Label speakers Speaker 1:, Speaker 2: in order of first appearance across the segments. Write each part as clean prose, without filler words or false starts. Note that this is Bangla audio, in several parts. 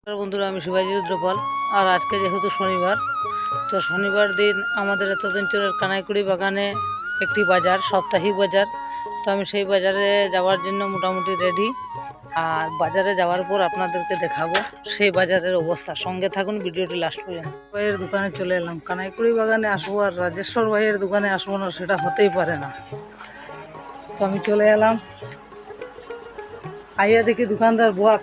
Speaker 1: বন্ধুরা, আমি শিবাজি রুদ্রপাল। আর আজকে যেহেতু শনিবার, তো শনিবার দিন আমাদের এতদিনচলের কানাইকুড়ি বাগানে একটি বাজার, সাপ্তাহিক বাজার। তো আমি সেই বাজারে যাওয়ার জন্য মোটামুটি রেডি। আর বাজারে যাওয়ার পর আপনাদেরকে দেখাবো সেই বাজারের অবস্থা। সঙ্গে থাকুন, ভিডিওটি লাস্ট পর্যন্ত। ভাইয়ের দোকানে চলে এলাম। কানাইকুড়ি বাগানে আসবো আর রাজেশ্বর ভাইয়ের দোকানে আসবো না, সেটা হতেই পারে না। তো আমি চলে এলাম, আইয়া দেখি দোকানদার বুয়াক।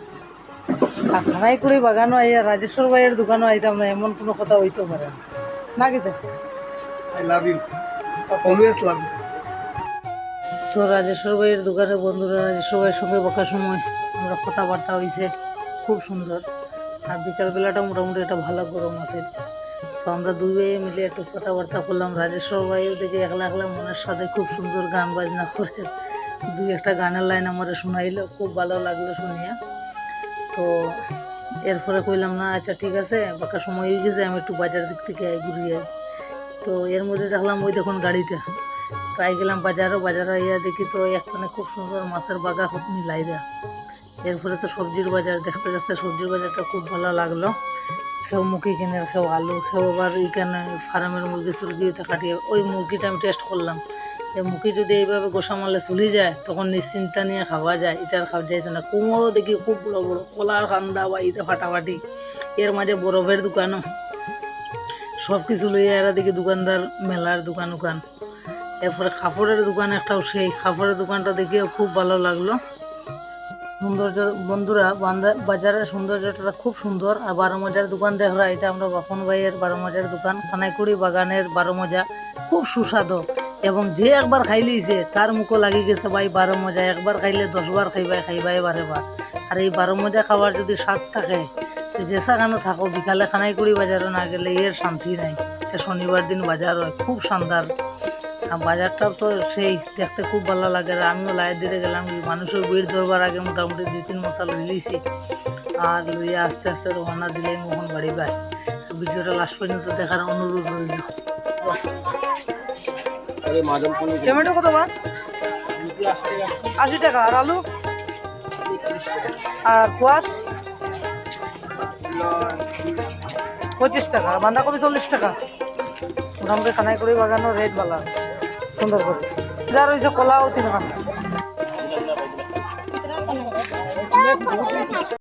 Speaker 1: আর কানাইকুড়ি বাগানও আইয়া রাজেশ্বর ভাইয়ের দোকানও আইতাম না, এমন কোনো কথা হইতে পারে না, না কি?
Speaker 2: I love you. Always love you.
Speaker 1: তো রাজেশ্বর ভাইয়ের দোকানে বন্ধুরা, রাজেশ্বর ভাইয়ের সঙ্গে বকার সময় আমরা কথাবার্তা হয়েছে, খুব সুন্দর। আর বিকালবেলাটা মোটামুটি একটা ভালো গরম আছে। তো আমরা দুই ভাইয়ে মিলে একটু কথাবার্তা করলাম। রাজেশ্বর ভাইও দেখে একলা একলা মনের সাথে খুব সুন্দর গান বাজনা করে দুই একটা গানের লাইন আমার শোনাইলো, খুব ভালো লাগলো শুনিয়া। তো এরপরে কইলাম না, আচ্ছা ঠিক আছে, বাঁকা সময় হয়ে গেছে, আমি একটু বাজার দিক থেকে ঘুরিয়ে আই। তো এর মধ্যে দেখলাম ওই দেখুন গাড়িটা। তাই গেলাম বাজারে আইয়া দেখি তো একখানে খুব সুন্দর মাছের বাগা মিলাই দেয়া। এরপরে তো সবজির বাজার দেখতে দেখতে সবজির বাজারটা খুব ভালো লাগলো। কেউ মুরগি কিনে, কেউ আলু, কেউ আবার এইখানে ফার্মের মুরগি সুরগিতে কাটিয়ে ওই মুরগিটা আমি টেস্ট করলাম। এই মুরগি যদি এইভাবে গোসা মারলে চলি যায়, তখন নিশ্চিন্তা নিয়ে খাওয়া যায়। এটার খাওয়া যাইতো না। কুমড়ো দেখি খুব বড় বড়, কলার কান্দা বা ইতে ফাটাফাটি। এর মাঝে বরফের দোকানও, সব কিছু লইয়া এরা দেখি দোকানদার মেলার দোকান। এরপরে কাপড়ের দোকান একটাও, সেই কাপড়ের দোকানটা দেখিও খুব ভালো লাগলো। সৌন্দর্য বন্ধুরা, বাজারের সৌন্দর্যটা খুব সুন্দর। আর 12 মজার দোকান দেখরা, এটা আমরা বাপন ভাইয়ের 12 মজার দোকান, কানাইকুড়ি বাগানের 12 মজা। খুব সুস্বাদু, এবং যে একবার খাইলিছে তার মুখও লাগি গেছে ভাই 12 মজা। একবার খাইলে 10 বার খাইবাই বারে বার। আর এই 12 মজা খাবার যদি স্বাদ থাকে, তো যেসা কেন থাকো, বিকালে কানাইকুড়ি বাজারও না গেলে এর শান্তি নাই। এটা শনিবার দিন বাজার হয়, খুব শানদার। আর বাজারটাও তো সেই দেখতে খুব ভালো লাগে। আর আমিও লাইট দিয়ে গেলাম, মানুষের ভিড় ধরবার আগে মোটামুটি 2-3 মশাল লইছি। আর লইয়া আস্তে আস্তে রওনা দিলেই মোহন বাড়ি পাই। ভিডিওটা লাস্ট পর্যন্ত দেখার অনুরোধ রইল। টমেটো কত বা? 80 টাকা। আর আলু আর কোয়াশ 25 টাকা। বাঁধাকপি 40 টাকা। মোটামুটি কানাইকুড়ি বাগানও রেট ভালো, সুন্দর করে। যা রয়েছে কলাও 3 খান।